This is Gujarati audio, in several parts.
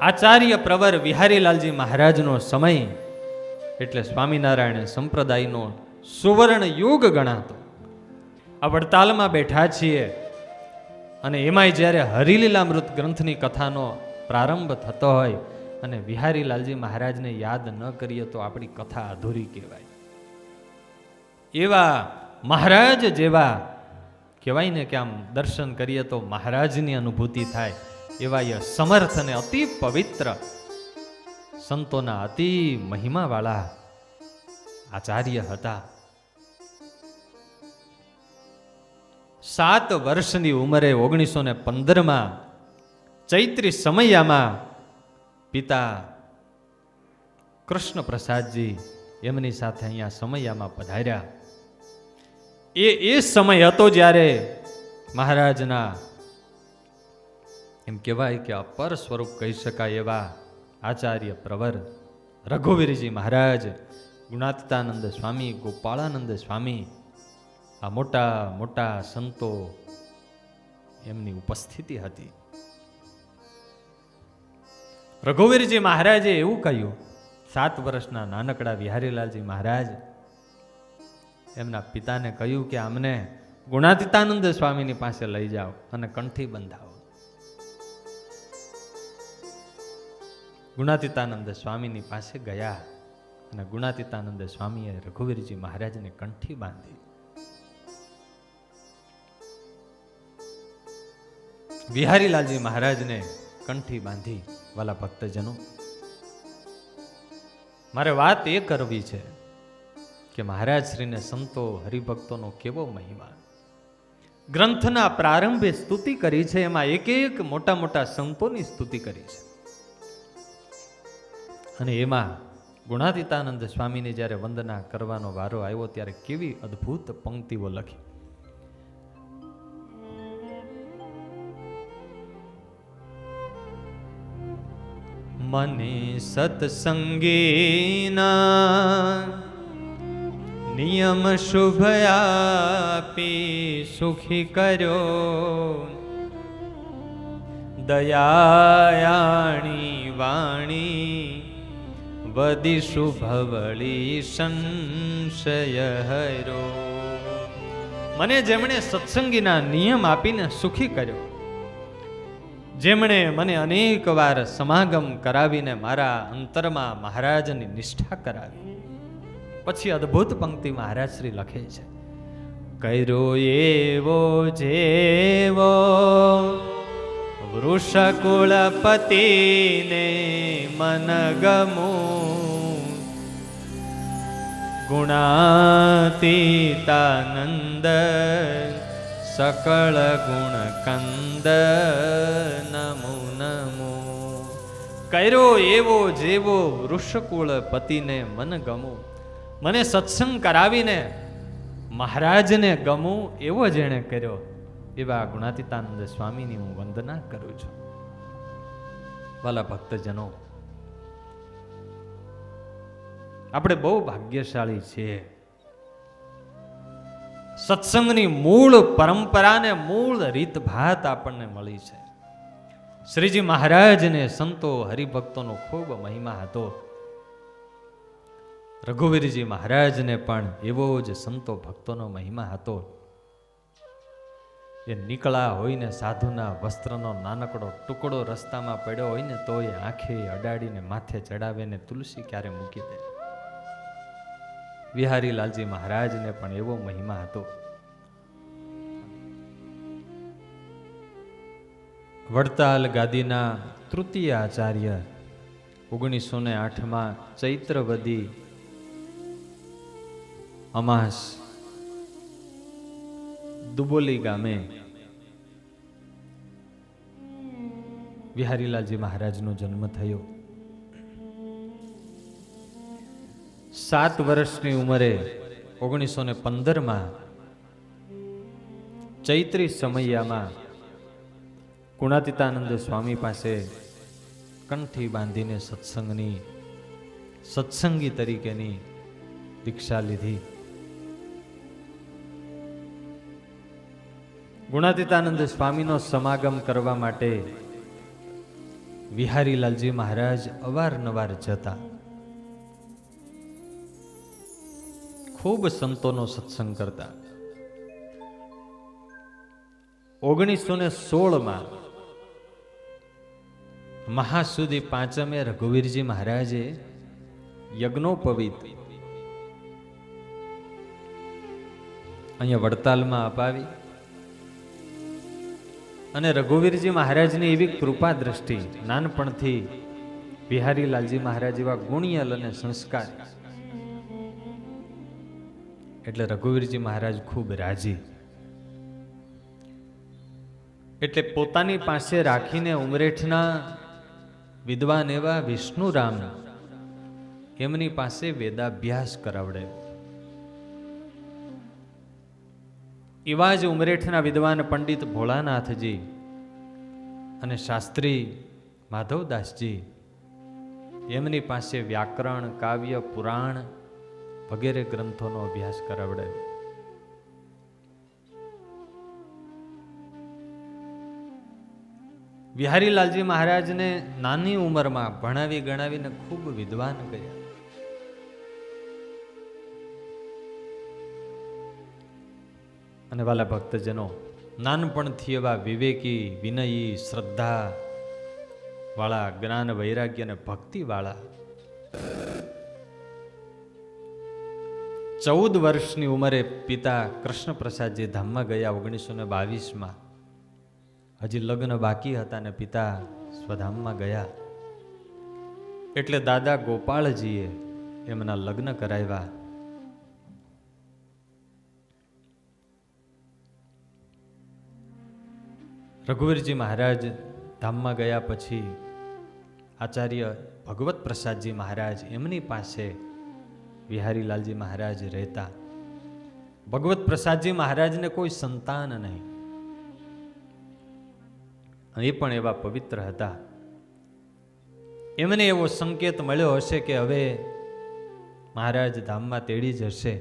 આચાર્ય પ્રવર વિહારીલાલજી મહારાજનો સમય એટલે સ્વામિનારાયણ સંપ્રદાયનો સુવર્ણ યુગ ગણાતો. આ વડતાલમાં બેઠા છીએ અને એમાંય જ્યારે હરિલીલામૃત ગ્રંથની કથાનો પ્રારંભ થતો હોય અને વિહારીલાલજી મહારાજને યાદ ન કરીએ તો આપણી કથા અધૂરી કહેવાય. એવા મહારાજ જેવા કહેવાય ને કે આમ દર્શન કરીએ તો મહારાજની અનુભૂતિ થાય એવા એ સમર્થ અને અતિ પવિત્ર સંતોના અતિ મહિમાવાળા આચાર્ય હતા. 7 વર્ષની ઉંમરે 1915માં ચૈત્રી સમયામાં પિતા કૃષ્ણ પ્રસાદજી એમની સાથે અહીંયા સમયામાં પધાર્યા. એ સમય હતો જ્યારે મહારાજના એમ કહેવાય કે અપર સ્વરૂપ કહી શકાય એવા આચાર્ય પ્રવર રઘુવીરજી મહારાજ, ગુણાતીતાનંદ સ્વામી, ગોપાળાનંદ સ્વામી, આ મોટા મોટા સંતો એમની ઉપસ્થિતિ હતી. રઘુવીરજી મહારાજે એવું કહ્યું, 7 વર્ષના નાનકડા વિહારીલાલજી મહારાજ એમના પિતાને કહ્યું કે અમને ગુણાતીતાનંદ સ્વામીની પાસે લઈ જાઓ અને કંઠી બંધાવો. ગુણાતીતાનંદ સ્વામીની પાસે ગયા અને ગુણાતીતાનંદ સ્વામીએ રઘુવીરજી મહારાજને કંઠી બાંધી. વિહારીલાલજી મહારાજને કંઠી બાંધી. વાલા ભક્તજનો, મારે વાત એ કરવી છે કે મહારાજ શ્રીને સંતો હરિભક્તોનો કેવો મહિમા. ગ્રંથના પ્રારંભે સ્તુતિ કરી છે, એમાં એક એક મોટા મોટા સંતોની સ્તુતિ કરી છે અને એમાં ગુણાતીતાનંદ સ્વામીને જ્યારે વંદના કરવાનો વારો આવ્યો ત્યારે કેવી અદ્ભુત પંક્તિઓ લખી. મને સત્સંગીના નિયમ શુભ આપી સુખી કર્યો, દયાયાણી વાણી વદી શુભવળી સંશય હરો. મને જેમણે સત્સંગીના નિયમ આપીને સુખી કર્યો, જેમણે મને અનેક વાર સમાગમ કરાવીને મારા અંતરમાં મહારાજની નિષ્ઠા કરાવી. પછી અદ્ભુત પંક્તિ મહારાજ શ્રી લખે છે, કર્યો એવો જેવો વૃષકુળપતિને મન ગમું, ગુણાતીતાનંદ સકળ ગુણ કંદ નમો નમો. કર્યો એવો જેવો વૃષકુળપતિને મન ગમું, મને સત્સંગ કરાવીને મહારાજને ગમું એવો જેણે કર્યો એવા ગુણાતીતાનંદ સ્વામીની હું વંદના કરું છું. વાલા ભક્તજનો, આપણે બહુ ભાગ્યશાળી છીએ. સત્સંગની મૂળ પરંપરા ને મૂળ રીતભાત આપણને મળી છે. શ્રીજી મહારાજને સંતો હરિભક્તોનો ખૂબ મહિમા હતો. રઘુવીરજી મહારાજને પણ એવો જ સંતો ભક્તોનો મહિમા હતો. એ નીકળા હોય ને સાધુના વસ્ત્રનો નાનકડો ટુકડો રસ્તામાં પડ્યો હોય ને તો એ આંખે અડાડીને માથે ચડાવે ને તુલસી ક્યારે મૂકી દે. વિહારીલાલજી મહારાજને પણ એવો મહિમા હતો. વડતાલ ગાદીના તૃતીય આચાર્ય 1908માં ચૈત્રવદી અમાસ દુબોલી ગામે વિહારીલાલજી મહારાજનો જન્મ થયો. 7 વર્ષની ઉંમરે 1915માં ચૈત્રી સમયામાં ગુણાતીતાનંદ સ્વામી પાસે કંઠી બાંધીને સત્સંગી તરીકેની દીક્ષા લીધી. ગુણાતીતાનંદ સ્વામીનો સમાગમ કરવા માટે વિહારીલાલજી મહારાજ અવારનવાર જતા. ખૂબ સંતોનો સત્સંગ કરતા. 1916માં મહાસુદી પાંચમે રઘુવીરજી મહારાજે યજ્ઞોપવિત અહીંયા વડતાલમાં અપાવી અને રઘુવીરજી મહારાજની એવી કૃપા દ્રષ્ટિ, નાનપણથી વિહારીલાલજી મહારાજ એવા ગુણિયલ અને સંસ્કાર, એટલે રઘુવીરજી મહારાજ ખૂબ રાજી. એટલે પોતાની પાસે રાખીને ઉમરેઠના વિદ્વાન એવા વિષ્ણુરામ એમની પાસે વેદાભ્યાસ કરાવડે. એવા જ ઉમરેઠના વિદ્વાન પંડિત ભોળાનાથજી અને શાસ્ત્રી માધવદાસજી એમની પાસે વ્યાકરણ, કાવ્ય, પુરાણ વગેરે ગ્રંથોનો અભ્યાસ કરાવડે. વિહારીલાલજી મહારાજને નાની ઉંમરમાં ભણાવી ગણાવીને ખૂબ વિદ્વાન કર્યા. અને વાલા ભક્તજનો, નાનપણથી એવા વિવેકી, વિનયી, શ્રદ્ધા વાળા, જ્ઞાન, વૈરાગ્ય અને ભક્તિ વાળા 14 વર્ષની ઉંમરે પિતા કૃષ્ણપ્રસાદજી ધામમાં ગયા 1922માં. હજી લગ્ન બાકી હતા ને પિતા સ્વધામમાં ગયા. એટલે દાદા ગોપાળજીએ એમના લગ્ન કરાવ્યા. રઘુવીરજી મહારાજ ધામમાં ગયા પછી આચાર્ય ભગવત પ્રસાદજી મહારાજ એમની પાસે વિહારીલાલજી મહારાજ રહેતા. ભગવત પ્રસાદજી મહારાજને કોઈ સંતાન નહીં, એ પણ એવા પવિત્ર હતા. એમને એવો સંકેત મળ્યો હશે કે હવે મહારાજ ધામમાં તેડી જશે.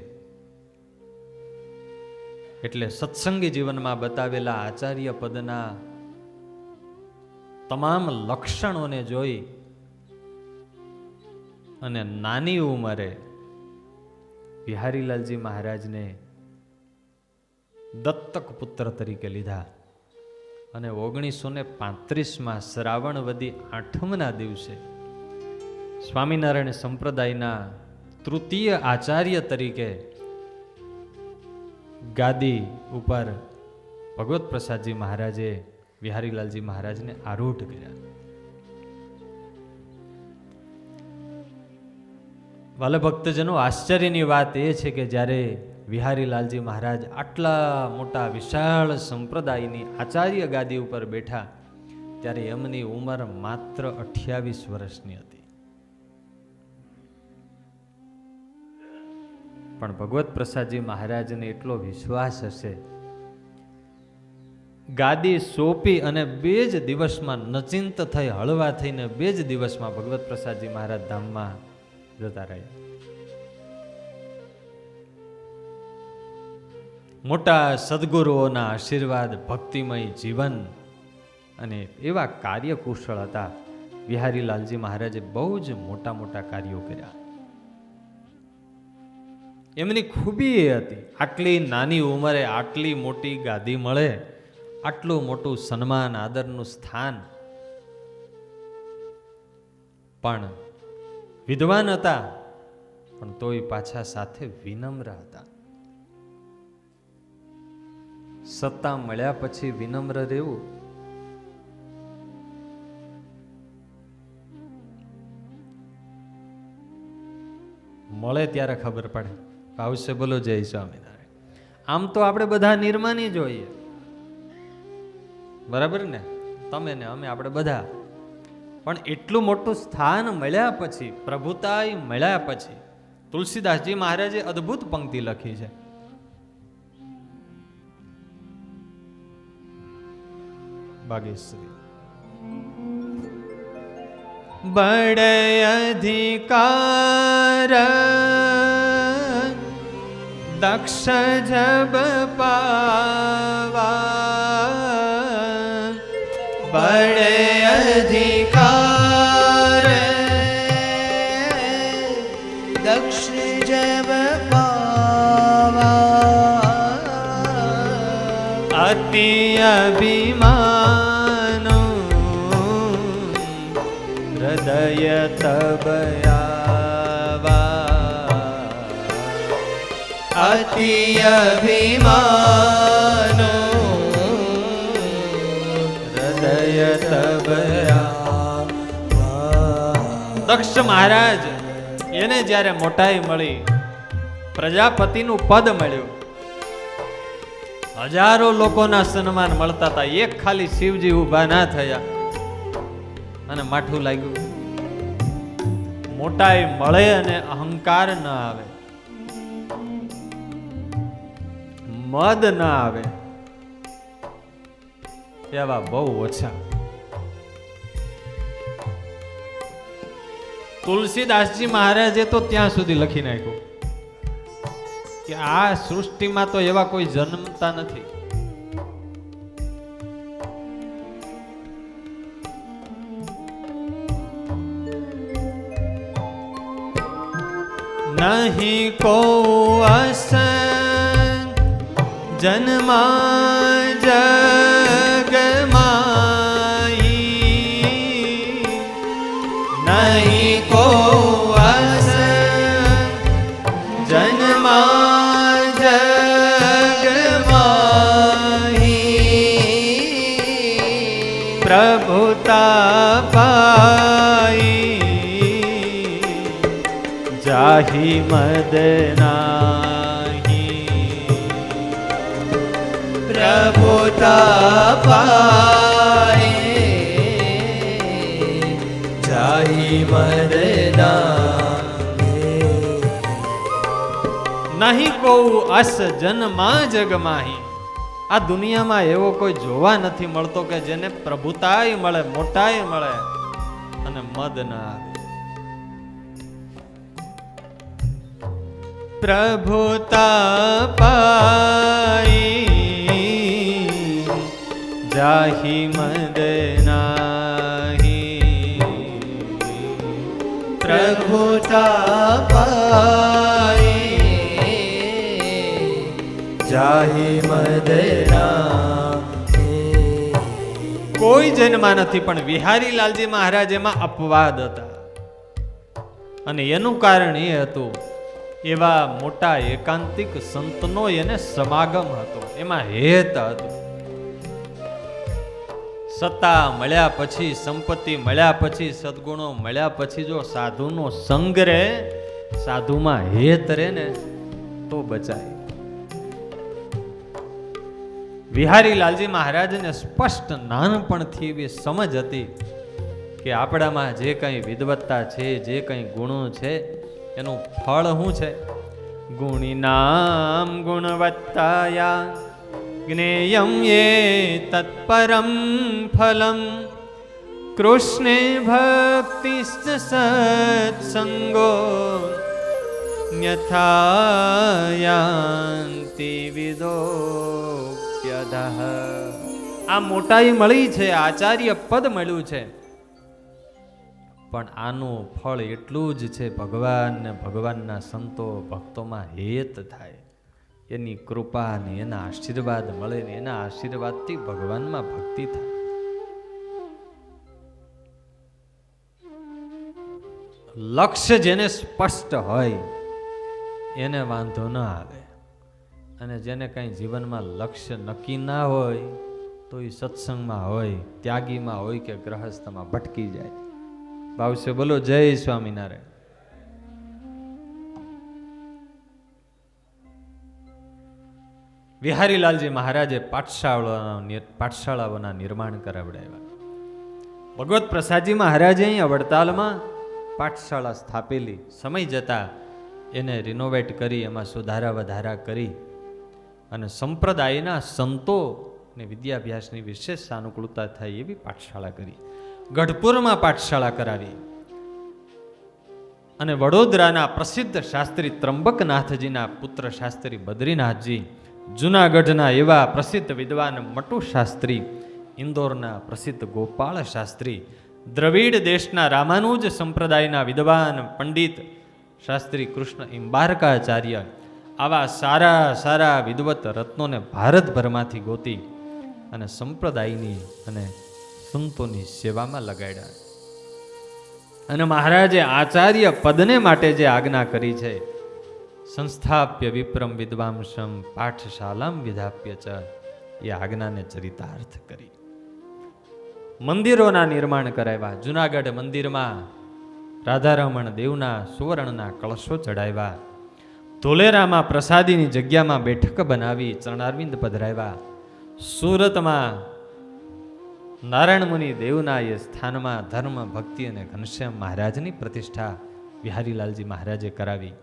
એટલે સત્સંગી જીવનમાં બતાવેલા આચાર્ય પદના તમામ લક્ષણોને જોઈ અને નાની ઉંમરે વિહારીલાલજી મહારાજને દત્તક પુત્ર તરીકે લીધા. અને 1935માં શ્રાવણવદી 8મના દિવસે સ્વામિનારાયણ સંપ્રદાયના તૃતીય આચાર્ય તરીકે ગાદી ઉપર ભગવત પ્રસાદજી મહારાજે વિહારીલાલજી મહારાજને આરૂઢ કર્યા. વાલા ભક્તજનો, આશ્ચર્યની વાત એ છે કે જ્યારે વિહારીલાલજી મહારાજ આટલા મોટા વિશાળ સંપ્રદાયની આચાર્ય ગાદી ઉપર બેઠા, ત્યારે એમની ઉંમર માત્ર 28 વર્ષની હતી. પણ ભગવત પ્રસાદજી મહારાજને એટલો વિશ્વાસ હશે, ગાદી સોંપી અને 2 જ દિવસમાં નચિંત થઈ, હળવા થઈને 2 જ દિવસમાં ભગવત પ્રસાદજી મહારાજ ધામમાં જતા રહ્યા. મોટા સદગુરુઓના આશીર્વાદ, ભક્તિમય જીવન અને એવા કાર્યકુશળ હતા. વિહારીલાલજી મહારાજે બહુ જ મોટા મોટા કાર્યો કર્યા. એમની ખૂબી એ હતી, આટલી નાની ઉંમરે આટલી મોટી ગાદી મળે, આટલું મોટું સન્માન, આદરનું સ્થાન. પણ વિદ્વાન હતા, પણ તોય પાછા સાથે વિનમ્ર હતા. સત્તા મળ્યા પછી વિનમ્ર રહેવું મળે ત્યારે ખબર પડે. આવશે બોલો જય સ્વામિનારાયણ. આમ તો આપણે બધા નિર્માની જોઈએ, બરાબર ને? તમે ને અમે, આપણે બધા. પણ એટલું મોટું સ્થાન મળ્યા પછી, પ્રભુતાય મળ્યા પછી, તુલસીદાસજી મહારાજે અદ્ભુત પંક્તિ લખી છે. ભાગ્યશ્રી બડે અધિકાર દક્ષ જબ પાવા, બડે અધિકાર અતિ અભિમાનો હૃદય તબયાવા અતિ અભિમાનો હૃદય તબયાવા. દક્ષ મહારાજ એને જ્યારે મોટાઈ મળી, પ્રજાપતિનું પદ મળ્યું, હજારો લોકોના સન્માન મળતા હતા, એક ખાલી શિવજી ઊભા ના થયા અને માઠું લાગ્યું. મોટાઈ મળે અને અહંકાર ન આવે, મદ ન આવે, એવા બહુ ઓછા. તુલસીદાસજી મહારાજે તો ત્યાં સુધી લખી નાખ્યું કે આ સૃષ્ટિમાં તો એવા કોઈ જન્મતા નથી. નહીં કો અસ જન્મા જગમાઈ, નહીં કો અસ જન્મા જગમાઈ, પ્રભુતા પાઈ જાહી મદનાહી, પ્રભુતા પાઈ જાહી મદનાહી. નહીં કહું અસ જન્મા જગમાહી, આ દુનિયામાં એવો કોઈ જોવા નથી મળતો કે જેને પ્રભુતાય મળે, મોટાઈ મળે અને મદ ના આવે. પ્રભુતા પાઈ જાહી મદનાહી, પ્રભુતા પાઈ જાહી મદનાહી. કોઈ જન્મા નથી, પણ વિહારી લાલજી મહારાજ એમાં અપવાદ હતા અને એનું કારણ એ હતું એવા મોટા એકાંતિક સંતનો એને સમાગમ હતો, એમાં હેત હતું. સત્તા મળ્યા પછી, સંપત્તિ મળ્યા પછી, સદગુણો મળ્યા પછી જો સાધુનો સંગ રહે, સાધુમાં હેત રહે ને તો બચાય. વિહારી લાલજી મહારાજને સ્પષ્ટ નાનપણથી એવી સમજ હતી કે આપણામાં જે કંઈ વિદવત્તા છે, જે કંઈ ગુણો છે, એનું ફળ શું છે? ગુણીનામ ગુણવત્તાયા જ્ઞેયમ યે તત્પરમ ફલમ કૃષ્ણે ભક્તિશ્ચ સત્સંગો ન્યથાયાન્તિ વિદોપ્યદઃ. આ મોટાઈ મળી છે, આચાર્ય પદ મળ્યું છે, પણ આનું ફળ એટલું જ છે, ભગવાન ને ભગવાનના સંતો ભક્તોમાં હેત થાય, એની કૃપા ને એના આશીર્વાદ મળે ને એના આશીર્વાદથી ભગવાનમાં ભક્તિ થાય. લક્ષ્ય જેને સ્પષ્ટ હોય એને વાંધો ન આવે, અને જેને કંઈ જીવનમાં લક્ષ્ય નક્કી ના હોય તો એ સત્સંગમાં હોય, ત્યાગીમાં હોય કે ગ્રહસ્થમાં ભટકી જાય. ભાવશે બોલો જય સ્વામિનારાયણ. વિહારી લાલજી મહારાજે પાઠશાળાઓના નિર્માણ કરાવડાવ્યા. ભગવત પ્રસાદજી મહારાજે અહીંયા વડતાલમાં પાઠશાળા સ્થાપેલી. સમય જતા એને રિનોવેટ કરી, એમાં સુધારા વધારા કરી અને સંપ્રદાયના સંતો ને વિદ્યાભ્યાસની વિશેષ સાનુકૂળતા થાય એવી પાઠશાળા કરી. ગઢપુરમાં પાઠશાળા કરાવી અને વડોદરાના પ્રસિદ્ધ શાસ્ત્રી ત્રંબકનાથજીના પુત્ર શાસ્ત્રી બદ્રીનાથજી, જૂનાગઢના એવા પ્રસિદ્ધ વિદ્વાન મટુ શાસ્ત્રી, ઇન્દોરના પ્રસિદ્ધ ગોપાળ શાસ્ત્રી, દ્રવિડ દેશના રામાનુજ સંપ્રદાયના વિદ્વાન પંડિત શાસ્ત્રી કૃષ્ણ ઇમ્બારકાચાર્ય, આવા સારા સારા વિદવત રત્નોને ભારતભરમાંથી ગોતી અને સંપ્રદાયની અને સંતોની સેવામાં લગાડ્યા. અને મહારાજે આચાર્ય પદને માટે જે આજ્ઞા કરી છે, સંસ્થાપ્ય વિપ્રમ વિદ્વાંસમ પાઠશાલામ વિધાપ્ય ચ, એ આજ્ઞાને ચરિતાર્થ કરી. મંદિરોના નિર્માણ કરાવ્યા. જુનાગઢ મંદિરમાં રાધારમણ દેવના સુવર્ણના કળશો ચડાવ્યા. ધોલેરામાં પ્રસાદીની જગ્યામાં બેઠક બનાવી ચરણારવિંદ પધરાવ્યા. સુરતમાં નારાયણ મુનિ દેવના એ સ્થાનમાં ધર્મ ભક્તિ અને ઘનશ્યામ મહારાજની પ્રતિષ્ઠા વિહારીલાલજી મહારાજે કરાવી.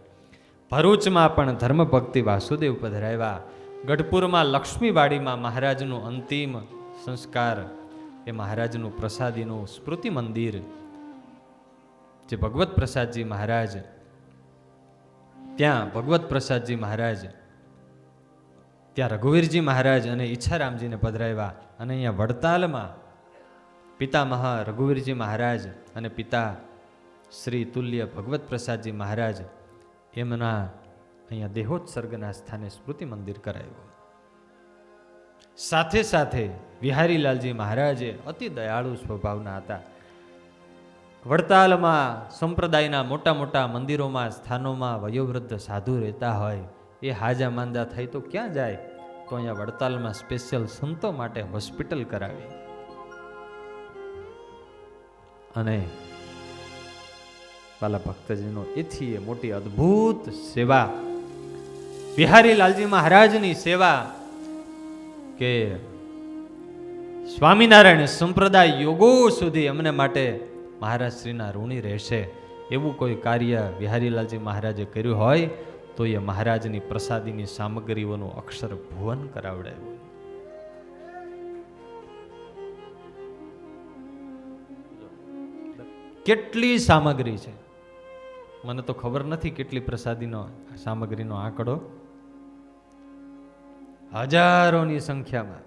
ભરૂચમાં પણ ધર્મ ભક્તિ વાસુદેવ પધરાવ્યા. ગઢપુરમાં લક્ષ્મીવાડીમાં મહારાજનું અંતિમ સંસ્કાર, એ મહારાજનું પ્રસાદીનું સ્મૃતિ મંદિર, જે ભગવત પ્રસાદજી મહારાજ, ત્યાં ભગવત પ્રસાદજી મહારાજ, ત્યાં રઘુવીરજી મહારાજ અને ઈચ્છારામજીને પધરાવ્યા. અને અહીંયા વડતાલમાં પિતામહ રઘુવીરજી મહારાજ અને પિતા શ્રી તુલ્ય ભગવત પ્રસાદજી મહારાજ, એમના અહીંયા દેહોત્સર્ગના સ્થાને સ્મૃતિ મંદિર કરાયું. સાથે સાથે વિહારીલાલજી મહારાજે અતિ દયાળુ સ્વભાવના હતા. વડતાલમાં સંપ્રદાયના મોટા મોટા મંદિરોમાં, સ્થાનોમાં વયોવૃદ્ધ સાધુ રહેતા હોય, એ હાજા માંદા થાય તો ક્યાં જાય? તો અહીંયા વડતાલમાં સ્પેશિયલ સંતો માટે હોસ્પિટલ કરાવી. અને વાલા ભક્તજીનો એથી એ મોટી અદ્ભુત સેવા, વિહારીલાલજી મહારાજની સેવા, કે સ્વામિનારાયણ સંપ્રદાય યોગો સુધી અમને માટે મહારાજ શ્રીના ઋણી રહેશે. એવું કોઈ કાર્ય વિહારીલાલજી મહારાજે કર્યું હોય તો એ મહારાજની પ્રસાદીની સામગ્રીઓનું અક્ષર ભુવન કરાવડાવ્યું. કેટલી સામગ્રી છે, મને તો ખબર નથી કેટલી પ્રસાદીનો સામગ્રીનો આંકડો, હજારોની સંખ્યામાં.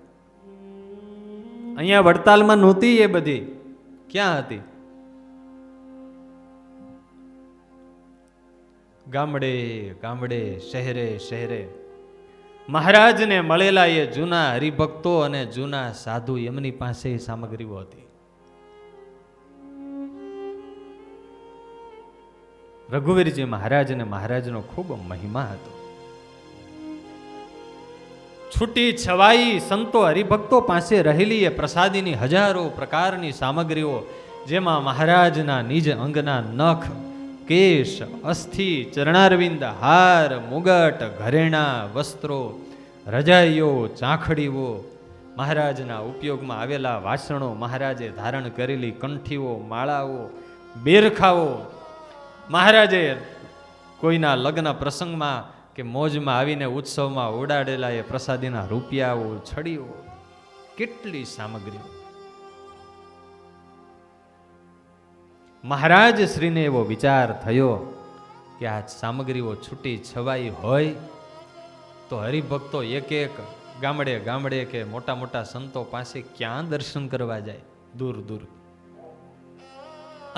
અહીંયા વડતાલમાં નહોતી એ બધી, ક્યાં હતી? ગામડે ગામડે, શહેરે શહેરે મહારાજને મળેલા એ જૂના હરિભક્તો અને જૂના સાધુ, એમની પાસે સામગ્રીઓ હતી. રઘુવીરજી મહારાજ અને મહારાજનો ખૂબ મહિમા હતો. છૂટી છવાઈ સંતો હરિભક્તો પાસે રહેલી એ પ્રસાદીની હજારો પ્રકારની સામગ્રીઓ, જેમાં મહારાજના નિજ અંગના નખ, કેશ, અસ્થિ, ચરણારવિંદ, હાર, મુગટ, ઘરેણા, વસ્ત્રો, રજાઈઓ, ચાંખડીઓ, મહારાજના ઉપયોગમાં આવેલા વાસણો, મહારાજે ધારણ કરેલી કંઠીઓ, માળાઓ, બેરખાઓ, મહારાજે કોઈના લગ્ન પ્રસંગમાં કે મોજમાં આવીને ઉત્સવમાં ઉડાડેલા એ પ્રસાદીના રૂપિયાઓ, છડીઓ, કેટલી સામગ્રીઓ. મહારાજ શ્રીને એવો વિચાર થયો કે આ સામગ્રીઓ છૂટી છવાઈ હોય તો હરિભક્તો એક એક ગામડે ગામડે કે મોટા મોટા સંતો પાસે ક્યાં દર્શન કરવા જાય, દૂર દૂર.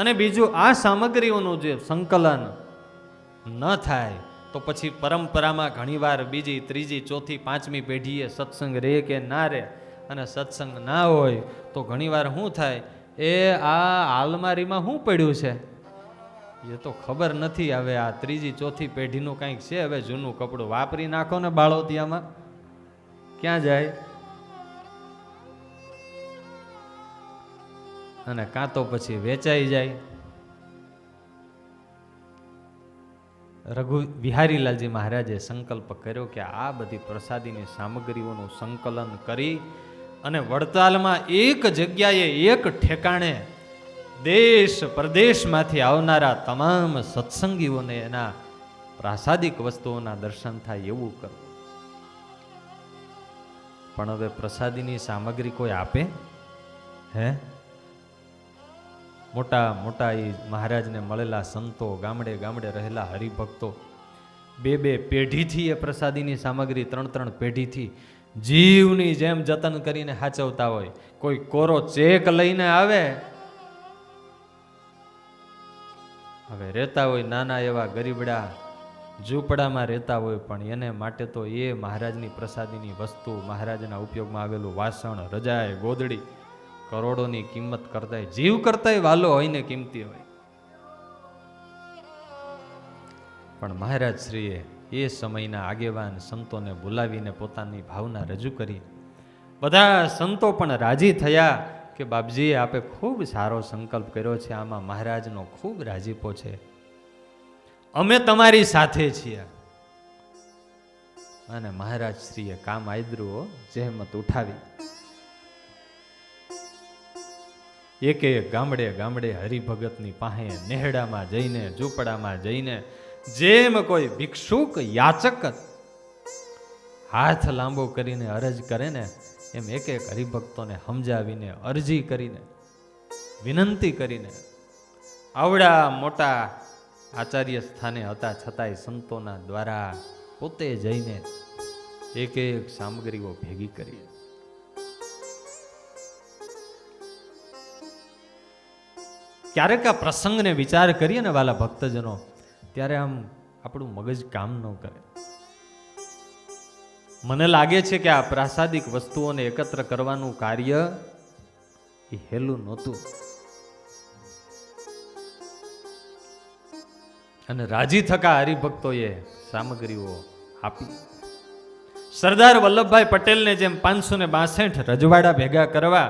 અને બીજું, આ સામગ્રીઓનું જે સંકલન ન થાય તો પછી પરંપરામાં ઘણીવાર બીજી, ત્રીજી, ચોથી, પાંચમી પેઢીએ સત્સંગ રહે કે ના રહે, અને સત્સંગ ના હોય તો ઘણીવાર શું થાય, એ આ આલમારીમાં શું પડ્યું છે એ તો ખબર નથી. હવે આ ત્રીજી ચોથી પેઢીનું કંઈક છે, હવે જૂનું કપડું વાપરી નાખો ને બાળોતિયામાં, ક્યાં જાય? અને કાં તો પછી વેચાઈ જાય. વિહારીલાલજી મહારાજે સંકલ્પ કર્યો કે આ બધી પ્રસાદીની સામગ્રીઓનું સંકલન કરી અને વડતાલમાં એક જગ્યાએ, એક ઠેકાણે દેશ પ્રદેશમાંથી આવનારા તમામ સત્સંગીઓને એના પ્રાસાદિક વસ્તુઓના દર્શન થાય એવું કરવું. પણ હવે પ્રસાદીની સામગ્રી કોઈ આપે? હે? મોટા મોટા એ મહારાજને મળેલા સંતો, ગામડે ગામડે રહેલા હરિભક્તો, બે બે પેઢીથી એ પ્રસાદીની સામગ્રી, ત્રણ ત્રણ પેઢીથી જીવની જેમ જતન કરીને સાચવતા હોય. કોઈ કોરો ચેક લઈને આવે, હવે રહેતા હોય નાના એવા ગરીબડા ઝૂંપડામાં રહેતા હોય પણ એને માટે તો એ મહારાજની પ્રસાદીની વસ્તુ, મહારાજના ઉપયોગમાં આવેલું વાસણ, રજાય, ગોદડી કરોડોની કિંમત કરતાય, જીવ કરતાય વાલો હોય ને કિંમતી હોય. પણ મહારાજ શ્રીએ એ સમયના આગેવાન સંતોને બોલાવીને પોતાની ભાવના રજૂ કરી. બધા સંતો પણ રાજી થયા કે બાપજી આપે ખૂબ સારો સંકલ્પ કર્યો છે, આમાં મહારાજનો ખૂબ રાજીપો છે, અમે તમારી સાથે છીએ. અને મહારાજ શ્રીએ કામ આદરું જહેમત ઉઠાવી. એક એક ગામડે ગામડે હરિભગતની પાસે, નેહડામાં જઈને, ઝૂંપડામાં જઈને, જેમ કોઈ ભિક્ષુક યાચક હાથ લાંબો કરીને અરજ કરે ને, એમ એક એક હરિભક્તોને સમજાવીને, અરજી કરીને, વિનંતી કરીને, આવડા મોટા આચાર્ય સ્થાને હતા છતાંય સંતોના દ્વારા પોતે જઈને એક એક સામગ્રીઓ ભેગી કરી. ક્યારેક આ પ્રસંગને વિચાર કરીએ ને વાલા ભક્તજનો, ત્યારે આમ આપણું મગજ કામ ન કરે. મને લાગે છે કે આ પ્રાસાદિક વસ્તુઓને એકત્ર કરવાનું કાર્ય એ હેલું નહોતું. અને રાજી થકા હરિભક્તોએ સામગ્રીઓ આપી. સરદાર વલ્લભભાઈ પટેલને જેમ 562 રજવાડા ભેગા કરવા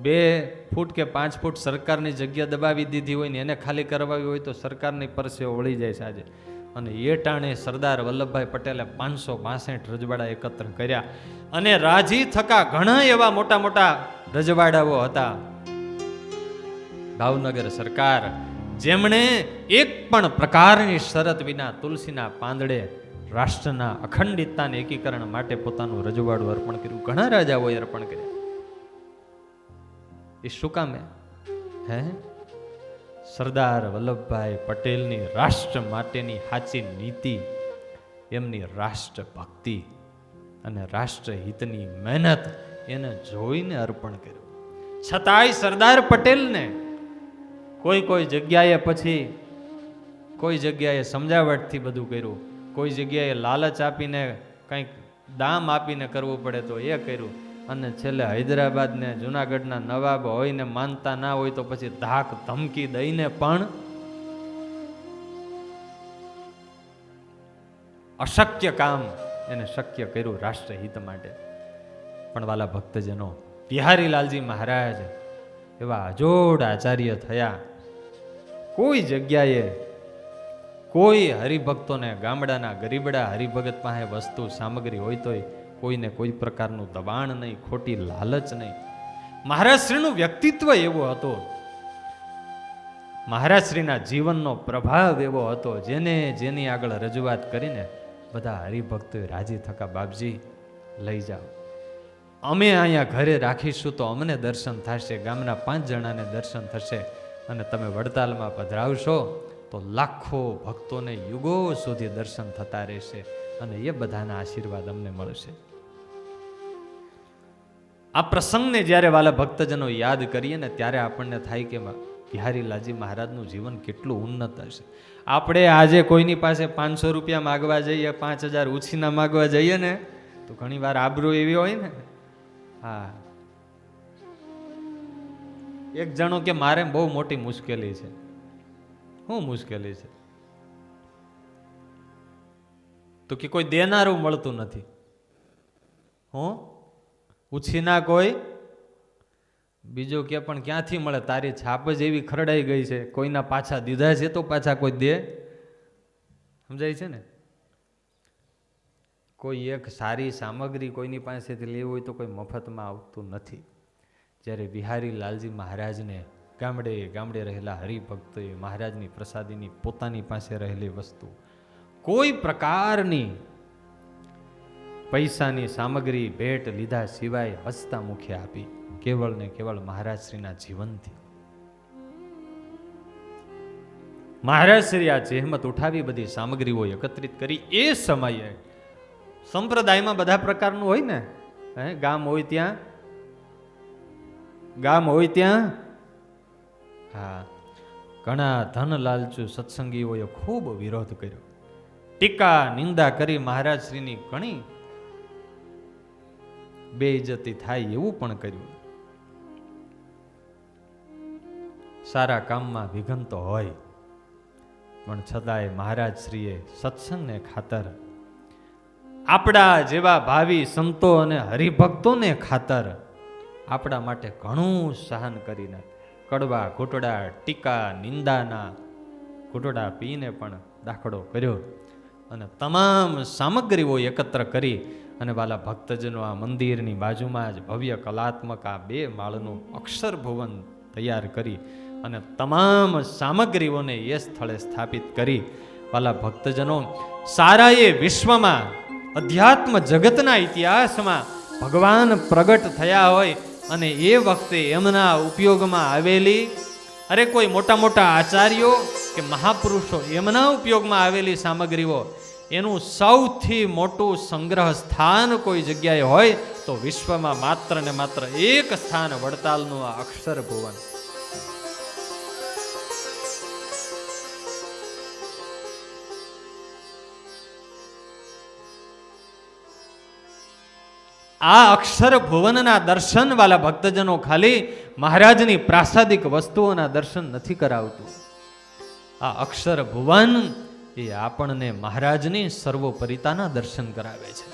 2 ફૂટ કે 5 ફૂટ સરકારની જગ્યા દબાવી દીધી હોય ને એને ખાલી કરવાવી હોય તો સરકારની પરસેવો વળી જાય છે આજે. અને એ ટાણે સરદાર વલ્લભભાઈ પટેલે 562 રજવાડા એકત્ર કર્યા. અને રાજી થકા ઘણા એવા મોટા મોટા રજવાડાઓ હતા. ભાવનગર સરકાર જેમણે એક પણ પ્રકારની શરત વિના તુલસીના પાંદડે રાષ્ટ્રના અખંડિતતાને એકીકરણ માટે પોતાનું રજવાડું અર્પણ કર્યું. ઘણા રાજાઓએ અર્પણ કર્યા. એ શું કામે? સરદાર વલ્લભભાઈ પટેલની રાષ્ટ્ર માટેની સાચી નીતિ, એમની રાષ્ટ્ર ભક્તિ અને રાષ્ટ્રહિતની મહેનત એને જોઈને અર્પણ કર્યું. છતાંય સરદાર પટેલને કોઈ જગ્યાએ પછી કોઈ જગ્યાએ સમજાવટથી બધું કર્યું, કોઈ જગ્યાએ લાલચ આપીને કંઈક દામ આપીને કરવું પડે તો એ કર્યું. અને છેલ્લે હૈદરાબાદ ને જુનાગઢના નવાબ હોય ને માનતા ના હોય તો પછી ધાક ધમકી દઈને પણ અશક્ય કામ એને શક્ય કર્યું રાષ્ટ્રહિત માટે. પણ વાલા ભક્તજનો, બિહારીલાલજી મહારાજ એવા અજોડ આચાર્ય થયા. કોઈ જગ્યાએ કોઈ હરિભક્તોને, ગામડાના ગરીબડા હરિભગત પાસે વસ્તુ સામગ્રી હોય તોય કોઈને કોઈ પ્રકારનું દબાણ નહીં, ખોટી લાલચ નહીં. મહારાજશ્રીનું વ્યક્તિત્વ એવું હતું, મહારાજશ્રીના જીવનનો પ્રભાવ એવો હતો, જેની આગળ રજૂઆત કરીને બધા હરિભક્તોએ રાજી થકા, બાપજી લઈ જાઓ, અમે અહીંયા ઘરે રાખીશું તો અમને દર્શન થશે, ગામના 5 જણાને દર્શન થશે, અને તમે વડતાલમાં પધરાવશો તો લાખો ભક્તોને યુગો સુધી દર્શન થતા રહેશે, અને એ બધાના આશીર્વાદ અમને મળશે. આ પ્રસંગને જ્યારે વાલા ભક્તજનો યાદ કરીએ ને ત્યારે આપણને થાય કે બિહારીલાલજી મહારાજનું જીવન કેટલું ઉન્નત હશે. આપણે આજે કોઈની પાસે 500 રૂપિયા માગવા જઈએ, 5000 ઉછીના માગવા જઈએ ને તો ઘણી વાર આબરૂ એવી હોય ને. હા, એક જણો કે મારે બહુ મોટી મુશ્કેલી છે. શું મુશ્કેલી છે? તો કે કોઈ દેનારું મળતું નથી. ઉછીના કોઈ બીજો કે પણ ક્યાંથી મળે? તારી છાપ જ એવી ખરડાઈ ગઈ છે, કોઈના પાછા દીધા છે તો પાછા કોઈ દે. સમજાય છે ને? કોઈ એક સારી સામગ્રી કોઈની પાસેથી લેવી હોય તો કોઈ મફતમાં આવતું નથી. જ્યારે બિહારીલાલજી મહારાજને ગામડે ગામડે રહેલા હરિભક્તોએ મહારાજની પ્રસાદીની પોતાની પાસે રહેલી વસ્તુ કોઈ પ્રકારની પૈસાની સામગ્રી ભેટ લીધા સિવાય હસતા મુખે આપી, કેવળ ને કેવળ મહારાજશ્રીના જીવનથી. મહારાજશ્રી આ જહેમત ઉઠાવી બધી સામગ્રીઓ એકત્રિત કરી. એ સમયે સંપ્રદાયમાં બધા પ્રકારનું હોય ને, ગામ હોય ત્યાં, હા, ઘણા ધન લાલચુ સત્સંગીઓએ ખૂબ વિરોધ કર્યો, ટીકા નિંદા કરી મહારાજ શ્રીની ઘણી બેઇજ્જતી થાય એવું પણ કર્યું. સારા કામમાં વિઘ્ન તો હોય, પણ છતાંય મહારાજ શ્રીએ સત્સંગને ખાતર, આપણા જેવા ભાવિ સંતો અને હરિભક્તોને ખાતર આપણા માટે ઘણું સહન કરીને કડવા ઘૂંટડા ટીકા નિંદાના ઘૂંટડા પીને પણ દાખલો કર્યો અને તમામ સામગ્રીઓ એકત્ર કરી અને વાલા ભક્તજનો આ મંદિરની બાજુમાં જ ભવ્ય કલાત્મક આ 2 માળનું અક્ષર ભુવન તૈયાર કરી અને તમામ સામગ્રીઓને એ સ્થળે સ્થાપિત કરી. વાલા ભક્તજનો, સારાએ વિશ્વમાં અધ્યાત્મ જગતના ઇતિહાસમાં ભગવાન પ્રગટ થયા હોય અને એ વખતે એમના ઉપયોગમાં આવેલી, અરે કોઈ મોટા મોટા આચાર્યો કે મહાપુરુષો એમના ઉપયોગમાં આવેલી સામગ્રીઓ, એનું સૌથી મોટું સંગ્રહ સ્થાન કોઈ જગ્યાએ હોય તો વિશ્વમાં માત્ર ને માત્ર એક સ્થાન વડતાલનું આ અક્ષર ભુવન. આ અક્ષર ભુવનના દર્શન વાલા ભક્તજનો ખાલી મહારાજની પ્રાસાદિક વસ્તુઓના દર્શન નથી કરાવતું. આ અક્ષર ભુવન એ આપણને મહારાજની સર્વોપરિતાના દર્શન કરાવે છે.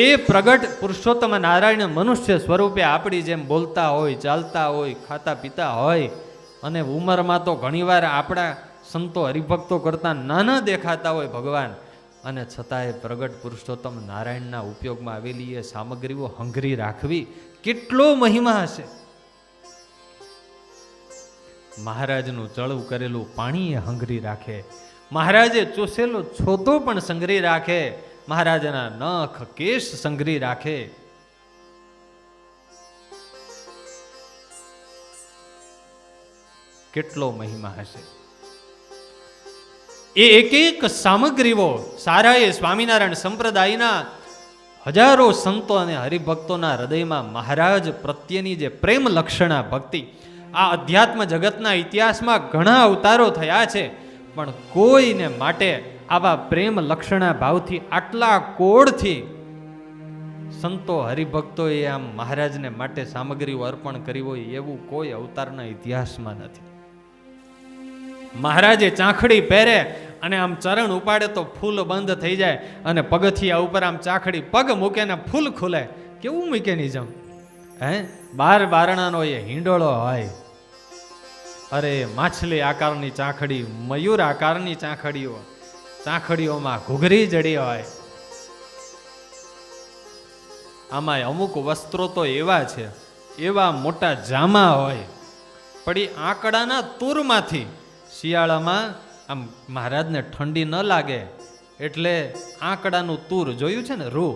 એ પ્રગટ પુરુષોત્તમ નારાયણ મનુષ્ય સ્વરૂપે આપણી જેમ બોલતા હોય, ચાલતા હોય, ખાતા પીતા હોય અને ઉંમરમાં તો ઘણીવાર આપણા સંતો હરિભક્તો કરતા નાના દેખાતા હોય ભગવાન, અને છતાંય પ્રગટ પુરુષોત્તમ નારાયણના ઉપયોગમાં આવેલી એ સામગ્રીઓ હંગરી રાખવી કેટલો મહિમા હશે. મહારાજનું ચળવું કરેલું પાણી એ હંગરી રાખે, મહારાજે ચોસેલો છોતો પણ સંગ્રહી રાખે, મહારાજના નખ કેશ સંગ્રહી રાખે. કેટલો મહિમા હશે. એ એક એક સામગ્રીઓ સારાએ સ્વામિનારાયણ સંપ્રદાયના હજારો સંતો અને હરિભક્તોના હૃદયમાં મહારાજ પ્રત્યેની જે પ્રેમ લક્ષણા ભક્તિ, આ અધ્યાત્મ જગતના ઇતિહાસમાં ઘણા અવતારો થયા છે, પણ કોઈને માટે આવા પ્રેમ લક્ષણા ભાવથી આટલા કોડથી સંતો હરિભક્તોએ આમ મહારાજને માટે સામગ્રીઓ અર્પણ કરી હોય એવું કોઈ અવતારના ઇતિહાસમાં નથી. મહારાજે ચાંખડી પહેરે અને આમ ચરણ ઉપાડે તો ફૂલ બંધ થઈ જાય અને પગથિયા ઉપર આમ ચાંખડી પગ મૂકે ને ફૂલ ખુલે. કેવું મિકેનિઝમ હે! 12 બારણાનો એ હિંડોળો હોય, અરે માછલી આકારની ચાંખડી, મયુર આકારની ચાંખડીઓ, ચાંખડીઓમાં ઘૂઘરી જડી હોય. આમાં અમુક વસ્ત્રો તો એવા છે, એવા મોટા જામા હોય, પડી આંકડાના તૂરમાંથી શિયાળામાં આમ મહારાજને ઠંડી ન લાગે એટલે આંકડાનું તૂર જોયું છે ને, રૂ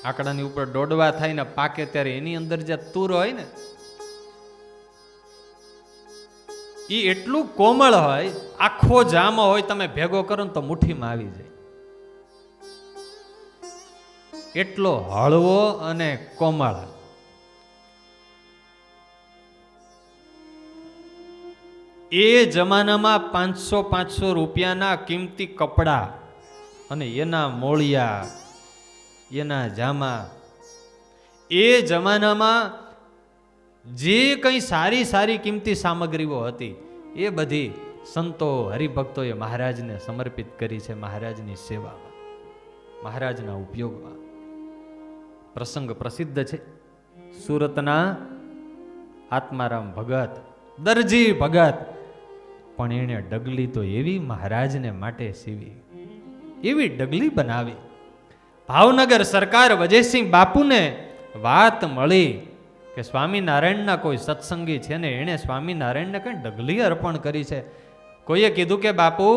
આંકડાની ઉપર દોડવા થાય ને પાકે ત્યારે એની અંદર જે તૂર હોય ને એ એટલું કોમળ હોય, આખો જામો હોય, તમે ભેગો કરો ને તો મુઠ્ઠીમાં આવી જાય, એટલો હળવો અને કોમળ. એ જમાનામાં 500 રૂપિયાના કિંમતી કપડા અને એના મોળિયા, એના જામા, એ જમાનામાં જે કંઈ સારી સારી કિંમતી સામગ્રીઓ હતી એ બધી સંતો હરિભક્તોએ મહારાજને સમર્પિત કરી છે. મહારાજની સેવામાં, મહારાજના ઉપયોગમાં. પ્રસંગ પ્રસિદ્ધ છે. સુરતના આત્મારામ ભગત, દરજી ભગત, પણ એણે ડગલી તો એવી મહારાજને માટે સીવી, એવી ડગલી બનાવી. ભાવનગર સરકાર વજયસિંહ બાપુને વાત મળી કે સ્વામિનારાયણના કોઈ સત્સંગી છે ને એણે સ્વામિનારાયણને કઈ ડગલી અર્પણ કરી છે. કોઈએ કીધું કે બાપુ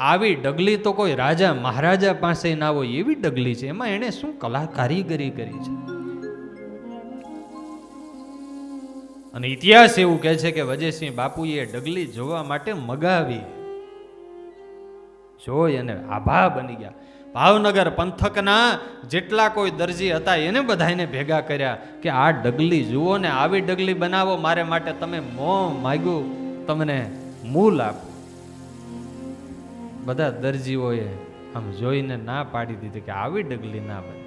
આવી ડગલી તો કોઈ રાજા મહારાજા પાસે ના હોય એવી ડગલી છે, એમાં એણે શું કલા કારીગરી કરી છે. અને ઇતિહાસ એવું કહે છે કે વજયસિંહ બાપુએ ડગલી જોવા માટે મગાવી, જોઈ અને આભા બની ગયા. ભાવનગર પંથકના જેટલા કોઈ દરજી હતા એને બધાને ભેગા કર્યા કે આ ડગલી જુઓ ને, આવી ડગલી બનાવો મારે માટે. તમે મોં માગ્યું તમને મૂલ આપું. બધા દરજીઓએ આમ જોઈને ના પાડી દીધી કે આવી ડગલી ના બને.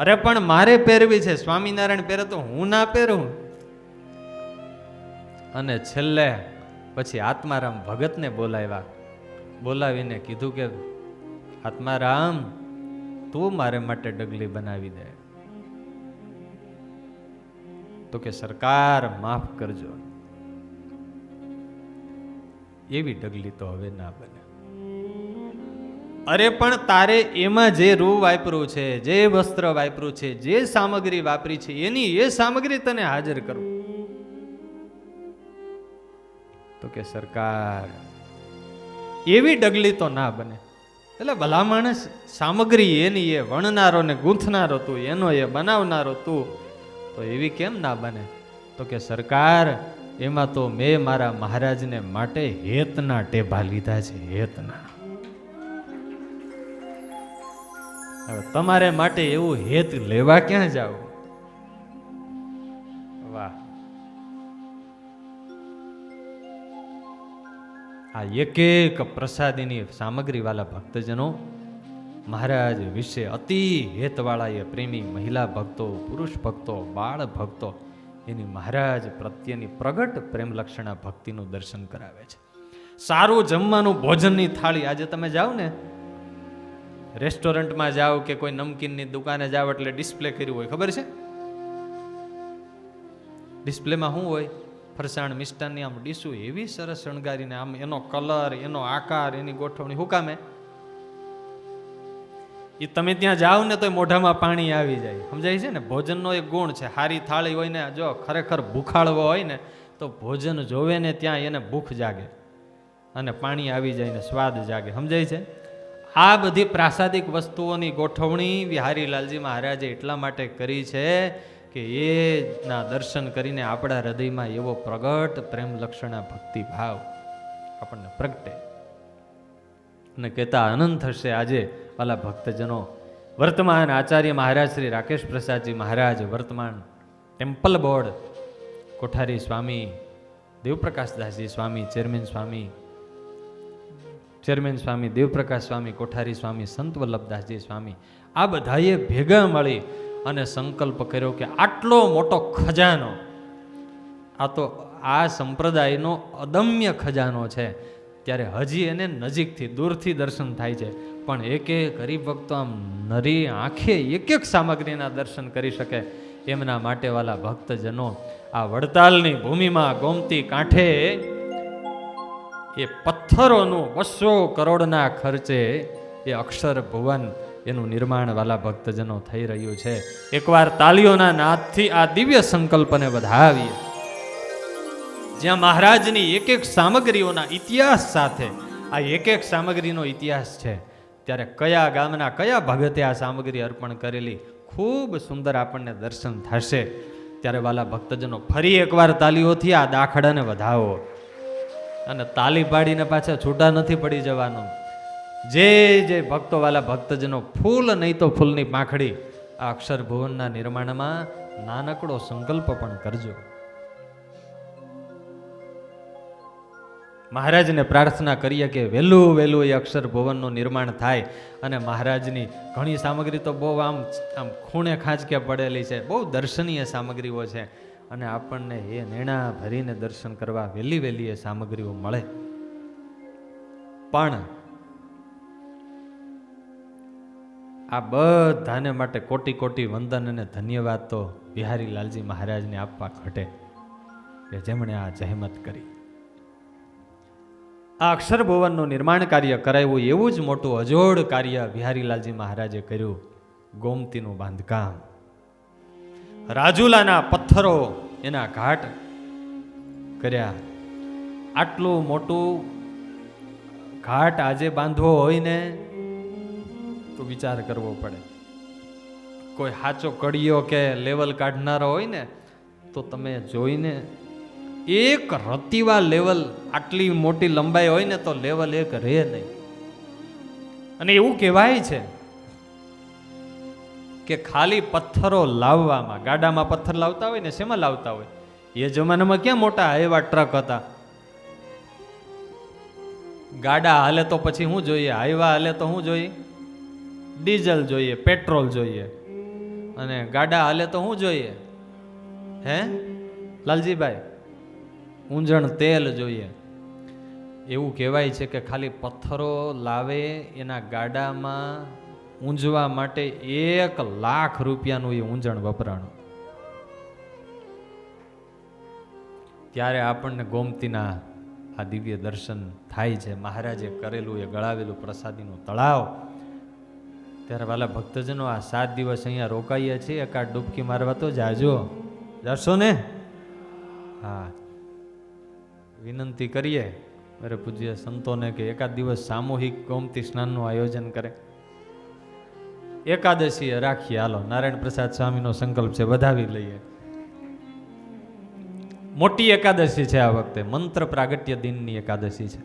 અરે પણ મારે પહેરવી છે, સ્વામિનારાયણ પહેરે તો હું ના પહેરું. અને છેલ્લે પછી આત્મારામ ભગતને બોલાવ્યા. બોલાવીને કીધું કે આત્મારામ, તું મારે માટે ડગલી બનાવી દે. તો કે સરકાર માફ કરજો, એવી ડગલી તો હવે ના બને. અરે પણ તારે એમાં જે રૂ વાપર્યું છે, જે વસ્ત્ર વાપર્યું છે, જે સામગ્રી વાપરી છે, એની એ સામગ્રી તને હાજર કરું. તો કે સરકાર એવી ડગલી તો ના બને. એટલે ભલા માણસ, સામગ્રી એની એ વણનારો ને ગૂંથનારો તું, એનો એ બનાવનારો તું, તો એવી કેમ ના બને? તો કે સરકાર એમાં તો મેં મારા મહારાજને માટે હેતના ટેભા લીધા છે, હેતના. હવે તમારે માટે એવું હેત લેવા ક્યાં જાવ? વાહ! આ એક એક પ્રસાદીની સામગ્રી વાળા ભક્તજનો મહારાજ વિશે અતિ હેતવાળા એ પ્રેમી મહિલા ભક્તો, પુરુષ ભક્તો, બાળ ભક્તો એની મહારાજ પ્રત્યેની પ્રગટ પ્રેમ લક્ષણા ભક્તિનું દર્શન કરાવે છે. સારું જમવાનું, ભોજનની થાળી, આજે તમે જાઓ ને રેસ્ટોરન્ટમાં જાઓ કે કોઈ નમકીનની દુકાને જાઓ એટલે ડિસ્પ્લે કર્યું હોય, ખબર છે? ડિસ્પ્લેમાં શું હોય? ફરસાણ મિષ્ટાનની આમ ડીશું એવી સરસ શણગારીને, આમ એનો કલર, એનો આકાર, એની ગોઠવણી. શું કામે? એ તમે ત્યાં જાઓ ને તો મોઢામાં પાણી આવી જાય. સમજાય છે ને? ભોજનનો એક ગુણ છે. સારી થાળી હોય ને, જો ખરેખર ભૂખાળવો હોય ને તો ભોજન જોવે ને ત્યાં એને ભૂખ જાગે અને પાણી આવી જાય ને સ્વાદ જાગે. સમજાય છે? આ બધી પ્રાસાદિક વસ્તુઓની ગોઠવણી વિહારીલાલજી મહારાજે એટલા માટે કરી છે કે એના દર્શન કરીને આપણા હૃદયમાં એવો પ્રગટ પ્રેમ લક્ષણા ભક્તિ ભાવ આપણને પ્રગટે અને કહેતા આનંદ થશે. આજે વાલા ભક્તજનો, વર્તમાન આચાર્ય મહારાજ શ્રી રાકેશ પ્રસાદજી મહારાજ, વર્તમાન ટેમ્પલ બોર્ડ કોઠારી સ્વામી દેવપ્રકાશદાસજી સ્વામી, ચેરમેન સ્વામી દેવપ્રકાશ સ્વામી, કોઠારી સ્વામી સંત વલ્લભદાસજી સ્વામી, આ બધાએ ભેગા મળી અને સંકલ્પ કર્યો કે આટલો મોટો ખજાનો, આ તો આ સંપ્રદાયનો અદમ્ય ખજાનો છે, ત્યારે હજી એને નજીકથી દૂરથી દર્શન થાય છે, પણ એક એક હરિભક્તો આમ નરી આંખે એક એક સામગ્રીના દર્શન કરી શકે એમના માટે વાલા ભક્તજનો આ વડતાલની ભૂમિમાં ગોમતી કાંઠે એ પથ્થરોનું 200 કરોડના ખર્ચે એ અક્ષર ભુવન એનું નિર્માણ વાલા ભક્તજનો થઈ રહ્યું છે. એકવાર તાલીઓના નાદથી આ દિવ્ય સંકલ્પને વધાવીએ. જ્યાં મહારાજની એક એક સામગ્રીઓના ઇતિહાસ સાથે આ એક એક સામગ્રીનો ઇતિહાસ છે, ત્યારે કયા ગામના કયા ભગતે આ સામગ્રી અર્પણ કરેલી, ખૂબ સુંદર આપણને દર્શન થશે. ત્યારે વાલા ભક્તજનો ફરી એકવાર તાલીઓથી આ દાખલાને વધાવો અને તાલી પાડીને પાછા છૂટા નથી પડી જવાનું. જે ભક્તો વાલા ભક્તજનો ફૂલ નહીં તો ફૂલની પાંખડી આ અક્ષર ભુવનના નિર્માણમાં નાનકડો સંકલ્પ પણ કરજો. મહારાજને પ્રાર્થના કરીએ કે વહેલું એ અક્ષર ભુવનનું નિર્માણ થાય અને મહારાજની ઘણી સામગ્રી તો બહુ આમ ખૂણે ખાંચકે પડેલી છે, બહુ દર્શનીય સામગ્રીઓ છે અને આપણને એ નેણા ભરીને દર્શન કરવા વહેલી એ સામગ્રીઓ મળે. પણ આ બધાને માટે કોટી કોટી વંદન અને ધન્યવાદ તો વિહારીલાલજી મહારાજને આપવા ઘટે કે જેમણે આ જહેમત કરી. આ અક્ષર ભુવનનું નિર્માણ કાર્ય કરાવ્યું, એવું જ મોટું અજોડ કાર્ય વિહારીલાલજી મહારાજે કર્યું. ગોમતીનું બાંધકામ, રાજુલાના પથ્થરો એના ઘાટ કર્યા. આટલું મોટું ઘાટ આજે બાંધવો હોય ને તો વિચાર કરવો પડે. કોઈ હાચો કડિયો કે લેવલ કાઢનારો હોય ને તો તમે જોઈને, એક રતીવા લેવલ આટલી મોટી લંબાઈ હોય ને તો લેવલ એક રહે નહીં. અને એવું કહેવાય છે કે ખાલી પથ્થરો લાવવામાં, ગાડામાં પથ્થર લાવતા હોય ને, શેમાં લાવતા હોય, એ જમાનામાં ક્યાં મોટા એવા ટ્રક હતા? ગાડા હાલે તો પછી શું જોઈએ? હાઈવા હાલે તો શું જોઈએ? ડીઝલ જોઈએ, પેટ્રોલ જોઈએ. અને ગાડા હાલે તો શું જોઈએ? હે લાલજીભાઈ? ઊંજણ તેલ જોઈએ. એવું કહેવાય છે કે ખાલી પથ્થરો લાવે એના ગાડામાં ઊંજવા માટે 1 લાખ રૂપિયાનું એ ઊંજણ વપરાણું. ત્યારે આપણને ગોમતીના આ દિવ્ય દર્શન થાય છે. મહારાજે કરેલું એ ગળાવેલું પ્રસાદીનું તળાવ. ત્યારે વાલા ભક્તજનો, આ 7 દિવસ અહીંયા રોકાઈએ છીએ, એકાદ ડૂબકી મારવા તો જાજો. જશો ને? હા, વિનંતી કરીએ અરે પૂજ્ય સંતોને કે એકાદ દિવસ સામૂહિક ગોમતી સ્નાનનું આયોજન કરે. એકાદશી રાખીએ. હાલો, નારાયણ પ્રસાદ સ્વામીનો સંકલ્પ છે, વધાવી લઈએ. મોટી એકાદશી છે આ વખતે, મંત્ર પ્રાગટ્ય દિનની એકાદશી છે.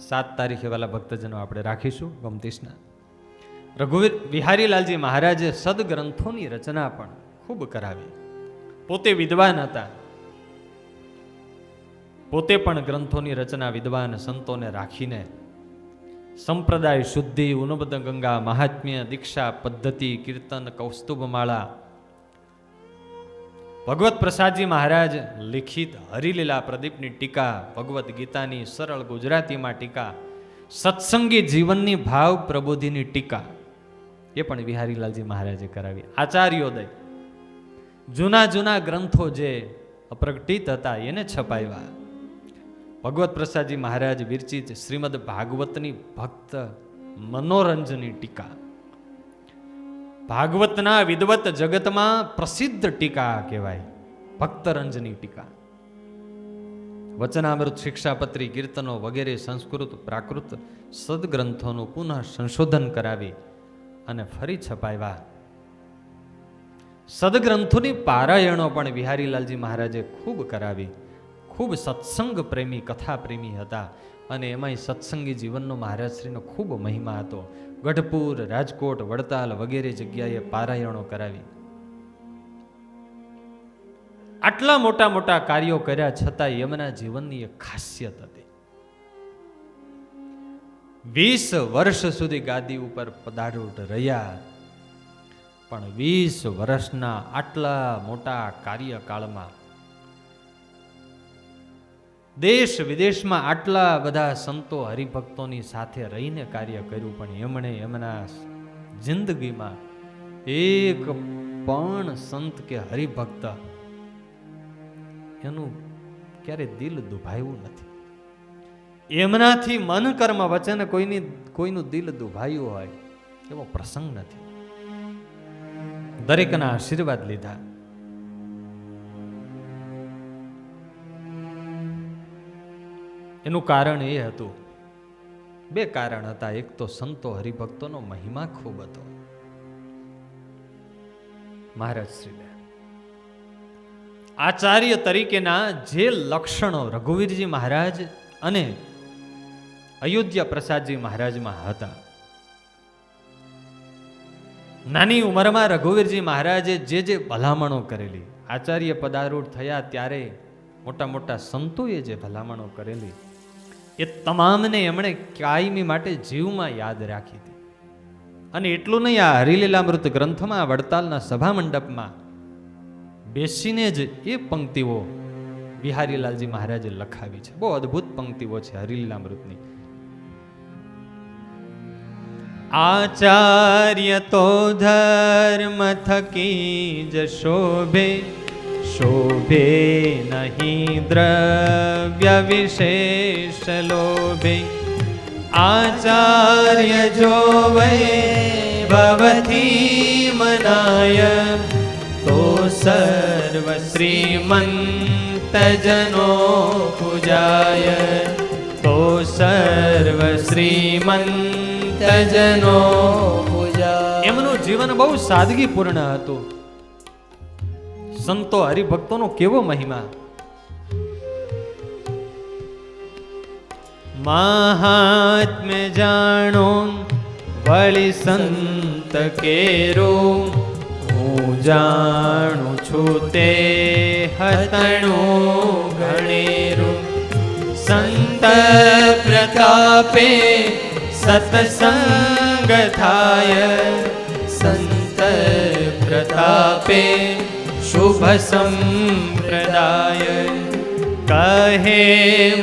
7 તારીખે વાલા ભક્તજનો આપણે રાખીશું ગોમતી સ્નાન. રઘુવીર વિહારીલાલજી મહારાજે સદગ્રંથોની રચના પણ ખૂબ કરાવી. પોતે વિદ્વાન હતા, પોતે પણ ગ્રંથોની રચના વિદ્વાન સંતોને રાખીને સંપ્રદાય શુદ્ધિ, ઉન્નત ગંગા, મહાત્મ્ય, દીક્ષા પદ્ધતિ, કીર્તન, કૌસ્તુભમાળા, ભગવત પ્રસાદજી મહારાજ લિખિત હરિલીલા પ્રદીપની ટીકા, ભગવદ્ ગીતાની સરળ ગુજરાતીમાં ટીકા, સત્સંગી જીવનની ભાવ પ્રબોધિની ટીકા, એ પણ વિહારીલાલજી મહારાજે કરાવી. આચાર્યોદય, જૂના જૂના ગ્રંથો જે અપ્રગટિત હતા એને છપાવ્યા. ભગવત પ્રસાદજી મહારાજ વિરચિત શ્રીમદ ભાગવતની ભક્ત મનોરંજની ટીકા, ભાગવતના વિદવત જગતમાં પ્રસિદ્ધ ટીકા કહેવાય, ભક્તરંજની ટીકા. વચનામૃત, શિક્ષાપત્રી, કીર્તનો વગેરે સંસ્કૃત પ્રાકૃત સદગ્રંથોનું પુનઃ સંશોધન કરાવી અને ફરી છપાવ્યા. સદગ્રંથોની પારાયણો પણ વિહારીલાલજી મહારાજે ખૂબ કરાવી. ખૂબ સત્સંગ પ્રેમી, કથા પ્રેમી હતા અને એમાંય સત્સંગી જીવનનો મહારાજશ્રીનો ખૂબ મહિમા હતો. ગઢપુર, રાજકોટ, વડતાલ વગેરે જગ્યાએ પારાયણો કરાવી. આટલા મોટા મોટા કાર્યો કર્યા છતાં એમના જીવનની એક ખાસિયત હતી. 20 વર્ષ સુધી ગાદી ઉપર પધારૂઢ રહ્યા, પણ 20 વર્ષના આટલા મોટા કાર્યકાળમાં દેશ વિદેશમાં આટલા બધા સંતો હરિભક્તોની સાથે રહીને કાર્ય કર્યું, પણ એમણે એમના જિંદગીમાં એક પણ સંત કે હરિભક્ત એનું ક્યારે દિલ દુભાયું નથી. એમનાથી મન કર્મ વચન કોઈનું દિલ દુભાયું હોય એવો પ્રસંગ નથી. દરેકના આશીર્વાદ લીધા. એનું કારણ એ હતું, 2 કારણ હતા. એક તો સંતો હરિભક્તોનો મહિમા ખૂબ હતો. મહારાજ શ્રીને આચાર્ય તરીકેના જે લક્ષણો રઘુવીરજી મહારાજ અને અયોધ્યા પ્રસાદજી મહારાજમાં હતા, નાની ઉંમરમાં રઘુવીરજી મહારાજે જે ભલામણો કરેલી, આચાર્ય પદારૂઢ થયા ત્યારે મોટા મોટા સંતોએ જે ભલામણો કરેલી, એ તમામને એમણે કાયમી માટે જીવમાં યાદ રાખી હતી. અને એટલું નહીં, આ હરિલીલામૃત ગ્રંથમાં વડતાલના સભા મંડપમાં બેસીને જ એ પંક્તિઓ વિહારીલાલજી મહારાજે લખાવી છે. બહુ અદ્ભુત પંક્તિઓ છે હરિલીલામૃતની. આચાર્ય તો ધર્મ થકી જ શોભે, શોભે નહીં દ્રવ્ય વિશેષ લોભે, આચાર્ય જો વૈભવથી મનાય, તો સર્વ શ્રીમંત જનો પૂજાય, તો સર્વ શ્રીમંત જનો પૂજાય. એમનું જીવન બહુ સાદગીપૂર્ણ હતું. સંતો હરિભક્તોનો કેવો મહિમા! મહાત્મ્ય જાણો વળી સંત કેરો, હું જાણું છું તે હતણું ઘણેરું, સંત પ્રતાપે સત્સંગ થાય, સંત પ્રતાપે શુભ સંપ્રદાય, કહે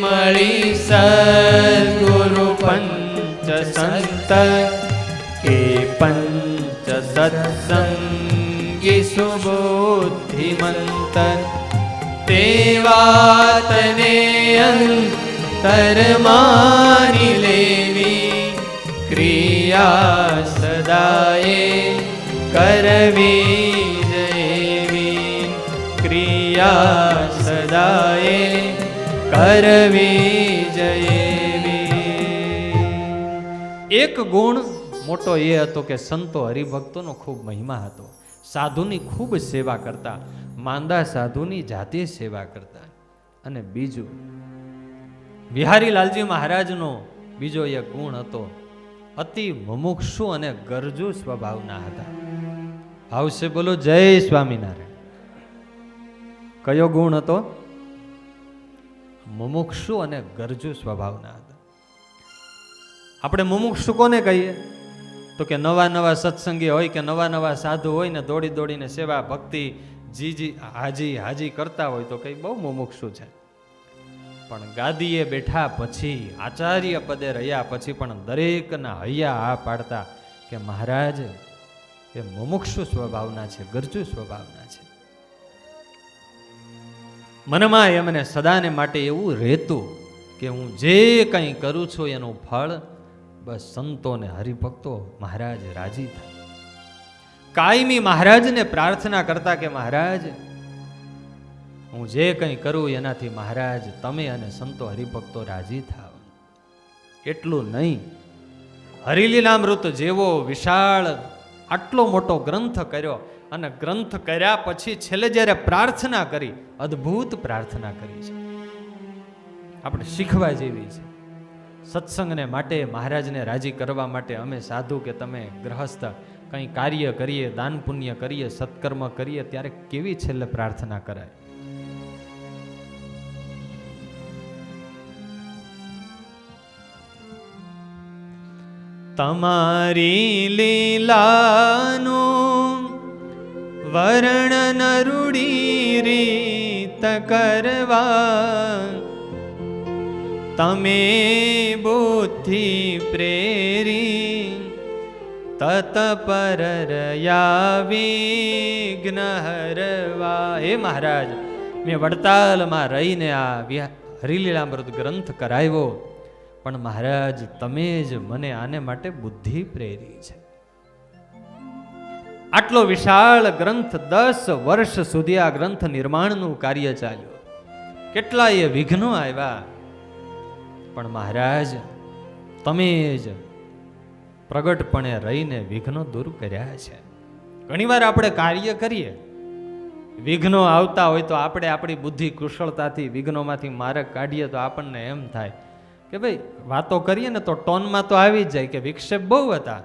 મળી સદગુરુ પંચ સંત, કે પંચ સત્સંગી સુબુદ્ધિમંત, તે વાતને અંતર માની લેવી, ક્રિયા સદાએ કરવી જેવી, ક્રિયા સદાએ કરવી જેવી. એક ગુણ મોટો એ હતો કે સંતો હરિભક્તોનો ખૂબ મહિમા હતો, સાધુની ખૂબ સેવા કરતા, માંદા સાધુની જાતે સેવા કરતા. અને બીજું, વિહારી લાલજી મહારાજનો બીજો એક ગુણ હતો, અતિ મુમુક્ષુ અને ગરજુ સ્વભાવના હતા. આવશે બોલો જય સ્વામિનારાયણ. કયો ગુણ હતો? મુમુક્ષુ અને ગરજુ સ્વભાવના હતા. આપણે મુમુક્ષુ કોને કહીએ? તો કે નવા નવા સત્સંગી હોય કે નવા નવા સાધુ હોય ને દોડી દોડીને સેવા ભક્તિ જીજી હાજી હાજી કરતા હોય તો કઈ બહુ મુમુક્ષુ છે. પણ ગાદીએ બેઠા પછી, આચાર્ય પદે રહ્યા પછી પણ દરેકના હૈયા આ પાડતા કે મહારાજ એ મુમુક્ષુ સ્વભાવના છે, ગરજુ સ્વભાવના છે. મનમાં એમને સદાને માટે એવું રહેતું કે હું જે કંઈ કરું છું એનું ફળ બસ સંતો ને હરિભક્તો મહારાજ રાજી થાય. કાયમી મહારાજને પ્રાર્થના કરતા કે મહારાજ હું જે કંઈ કરું એનાથી મહારાજ તમે અને સંતો હરિભક્તો રાજી થાવ. એટલું નહીં, હરિલીલામૃત જેવો વિશાળ આટલો મોટો ગ્રંથ કર્યો અને ગ્રંથ કર્યા પછી છેલ્લે જ્યારે પ્રાર્થના કરી, અદ્ભુત પ્રાર્થના કરી છે, આપણે શીખવા જેવી છે. સત્સંગને માટે, મહારાજને રાજી કરવા માટે અમે સાધુ કે તમે ગ્રહસ્થ કંઈ કાર્ય કરીએ, દાન પુણ્ય કરીએ, સત્કર્મ કરીએ ત્યારે કેવી છેલ્લે પ્રાર્થના કરાય. તમારી લીલાનું વર્ણન રૂડી રીત કરવા, તમે બુદ્ધિ પ્રેરી તત્પર રહ્યા વિઘ્ન હરવા. હે મહારાજ, મેં વડતાલમાં રહીને આ હરિલીલામૃત ગ્રંથ કરાવ્યો, પણ મહારાજ તમે જ મને આને માટે બુદ્ધિ પ્રેરી છે. આટલો વિશાળ ગ્રંથ, 10 વર્ષ સુધી આ ગ્રંથ નિર્માણનું કાર્ય ચાલ્યું, કેટલાય વિઘ્નો આવ્યા, પણ મહારાજ તમે જ પ્રગટપણે રહીને વિઘ્નો દૂર કર્યા છે. ઘણીવાર આપણે કાર્ય કરીએ, વિઘ્નો આવતા હોય તો આપણે આપણી બુદ્ધિ કુશળતાથી વિઘ્નોમાંથી માર્ગ કાઢીએ તો આપણને એમ થાય કે ભાઈ વાતો કરીએ ને તો ટોનમાં તો આવી જ જાય કે વિક્ષેપ બહુ હતા,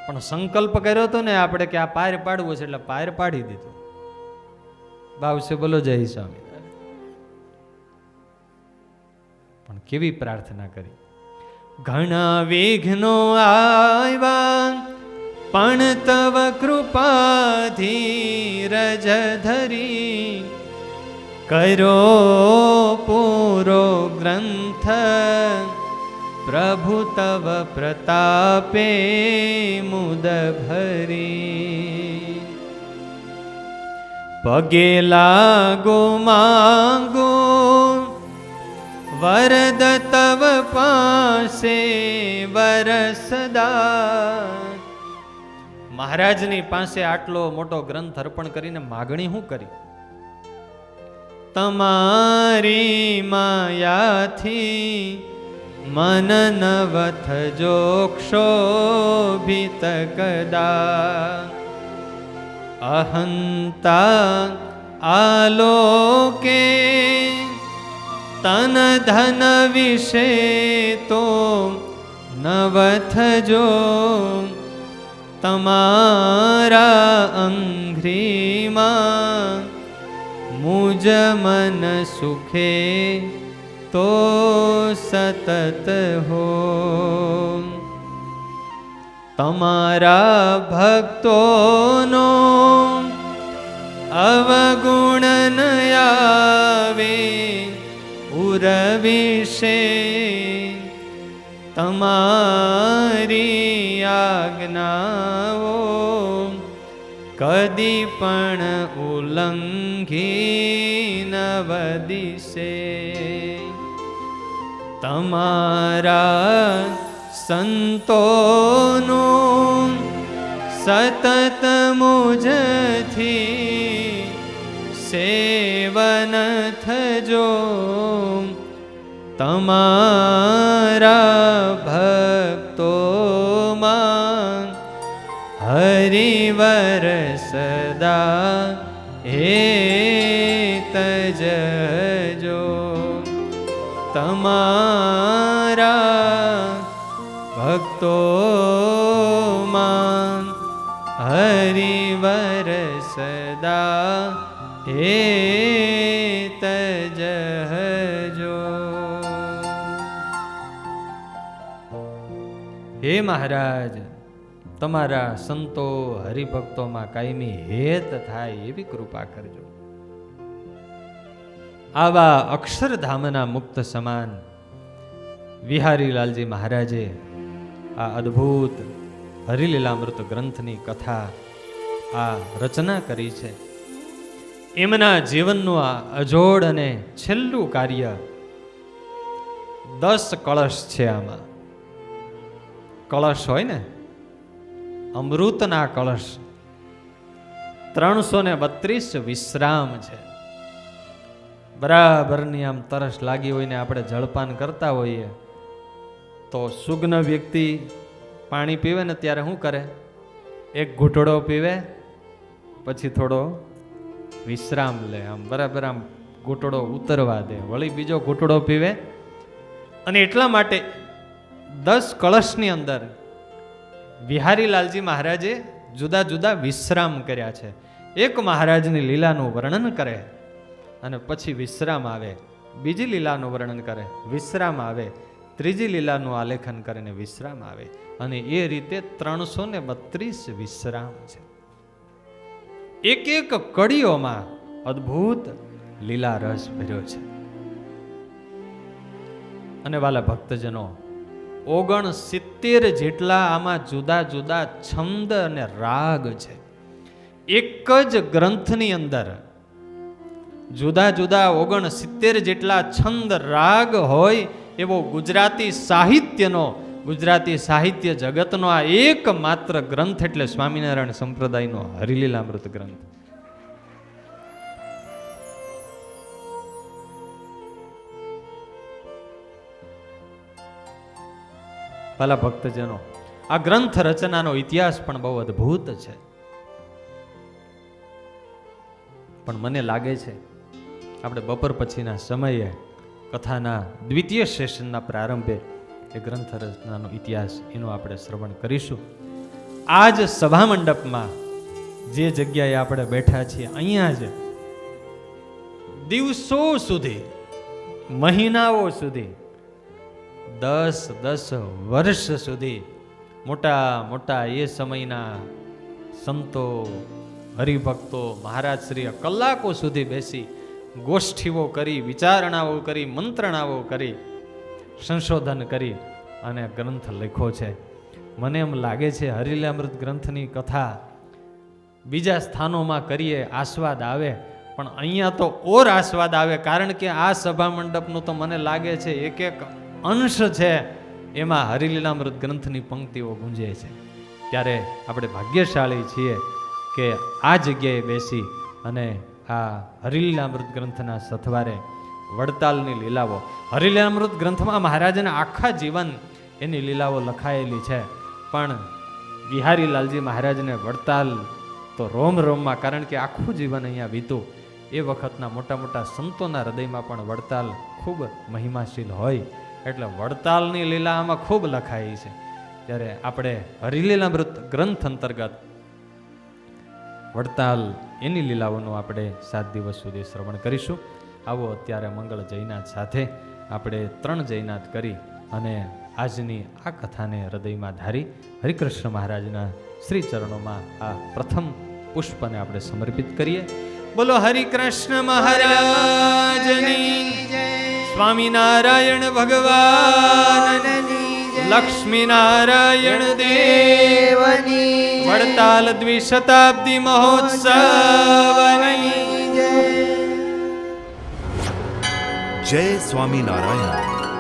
પણ સંકલ્પ કર્યો હતો ને આપણે કે આ પાર પાડવું છે એટલે પાર પાડી દીધું. ભાવશે બોલો જય સ્વામિનારાયણ. પણ કેવી પ્રાર્થના કરી, ઘણા વિઘ્નો આવ્યા પણ તવ કૃપાથી રજ ધરી, કર્યો પૂરો ગ્રંથ પ્રભુ તવ પ્રતાપે મુદ ભરી. પગે લાગો માંગો વરદ તવ પાસે વરસદા. મહારાજની પાસે આટલો મોટો ગ્રંથ અર્પણ કરીને માગણી શું કરી? તમારી માયાથી મન નવથ જો ક્ષોભિત કદા, અહંતા આલોકે તન ધન વિશે તો નવથ જો, તમારા અંઘ્રીમાં મુજ મન સુખે તો સતત હો. તમારા ભક્તોનો અવગુણ ન આવે ઉરવિશે. તમારી આજ્ઞાઓ કદી પણ ઉલ્લંઘી ન વદિશે. તમારા સંતોનું સતત મુજથી સેવન થજો. તમારા ભક્તોમાં હરિવર સદા હેત જજો. તમારા ભક્તોમાં હરિવર સદા હેત જજો. હે મહારાજ, તમારા સંતો હરિભક્તોમાં કાયમી હેત થાય એવી કૃપા કરજો. આવા અક્ષરધામના મુક્ત સમાન વિહારીલાલજી મહારાજે આ અદ્ભુત હરિલીલામૃત ગ્રંથની કથા આ રચના કરી છે. એમના જીવનનું આ અજોડ અને છેલ્લું કાર્ય 10 કળશ છે. આમાં કળશ હોય ને, અમૃતના કળશ 332 વિશ્રામ છે. બરાબરની આમ તરસ લાગી હોય ને આપણે જળપાન કરતા હોઈએ તો સુગ્ન વ્યક્તિ પાણી પીવે ને ત્યારે શું કરે? એક ઘૂંટડો પીવે, પછી થોડો વિશ્રામ લે, આમ બરાબર આમ ઘૂંટડો ઉતરવા દે, વળી બીજો ઘૂંટડો પીવે. અને એટલા માટે 10 કળશની અંદર વિહારીલાલજી મહારાજે જુદા જુદા વિશ્રામ કર્યા છે. એક મહારાજની લીલાનું વર્ણન કરે અને પછી વિશ્રામ આવે, બીજી લીલાનું વર્ણન કરે, વિશ્રામ આવે, ત્રીજી લીલાનું આલેખન કરીને વિશ્રામ આવે. અને એ રીતે 332 વિશ્રામ છે. એક એક કડીઓમાં અદ્ભુત લીલા રસ ભર્યો છે. અને વાલા ભક્તજનો, 69 જેટલા આમાં જુદા જુદા છંદ અને રાગ છે. એક જ ગ્રંથની અંદર જુદા જુદા 69 જેટલા છંદ રાગ હોય એવો ગુજરાતી સાહિત્યનો, ગુજરાતી સાહિત્ય જગતનો આ એક માત્ર ગ્રંથ એટલે સ્વામિનારાયણ સંપ્રદાયનો હરિલીલામૃત ગ્રંથ. ભલા ભક્તજનો, આ ગ્રંથ રચનાનો ઇતિહાસ પણ બહુ અદ્ભુત છે. પણ મને લાગે છે આપણે બપોર પછીના સમયે કથાના દ્વિતીય સેશનના પ્રારંભે એ ગ્રંથ રચનાનો ઇતિહાસ એનું આપણે શ્રવણ કરીશું. આ જ સભા મંડપમાં જે જગ્યાએ આપણે બેઠા છીએ અહીંયા જ દિવસો સુધી, મહિનાઓ સુધી, 10 વર્ષ સુધી મોટા મોટા એ સમયના સંતો, હરિભક્તો, મહારાજ શ્રી કલાકો સુધી બેસી ગોષ્ઠીઓ કરી, વિચારણાઓ કરી, મંત્રણાઓ કરી, સંશોધન કરી અને ગ્રંથ લખ્યો છે. મને એમ લાગે છે હરિલીલામૃત ગ્રંથની કથા બીજા સ્થાનોમાં કરીએ આસ્વાદ આવે, પણ અહીંયા તો ઓર આસ્વાદ આવે, કારણ કે આ સભા મંડપનું તો મને લાગે છે એક એક અંશ છે એમાં હરિલીલામૃત ગ્રંથની પંક્તિઓ ગુંજે છે. ત્યારે આપણે ભાગ્યશાળી છીએ કે આ જગ્યાએ બેસી અને આ હરિલીલામૃત ગ્રંથના સથવારે વડતાલની લીલાઓ, હરિલીલામૃત ગ્રંથમાં મહારાજના આખા જીવન એની લીલાઓ લખાયેલી છે, પણ વિહારીલાલજી મહારાજને વડતાલ તો રોમ રોમમાં, કારણ કે આખું જીવન અહીંયા વીતું. એ વખતના મોટા મોટા સંતોના હૃદયમાં પણ વડતાલ ખૂબ મહિમાશીલ હોય, એટલે વડતાલની લીલા આમાં ખૂબ લખાઈ છે. ત્યારે આપણે હરિલીલામૃત ગ્રંથ અંતર્ગત વડતાલ એની લીલાઓનું આપણે 7 દિવસ સુધી શ્રવણ કરીશું. આવો અત્યારે મંગળ જયનાથ સાથે આપણે 3 જયનાથ કરી અને આજની આ કથાને હૃદયમાં ધારી હરિકૃષ્ણ મહારાજના શ્રી ચરણોમાં આ પ્રથમ પુષ્પને આપણે સમર્પિત કરીએ. બોલો હરિકૃષ્ણ મહારાજની જય. સ્વામિનારાયણ ભગવાન, લક્ષ્મી નારાયણ દેવની, વડતાલ દ્વિશતાબ્દી મહોત્સવની જય. જય સ્વામિનારાયણ.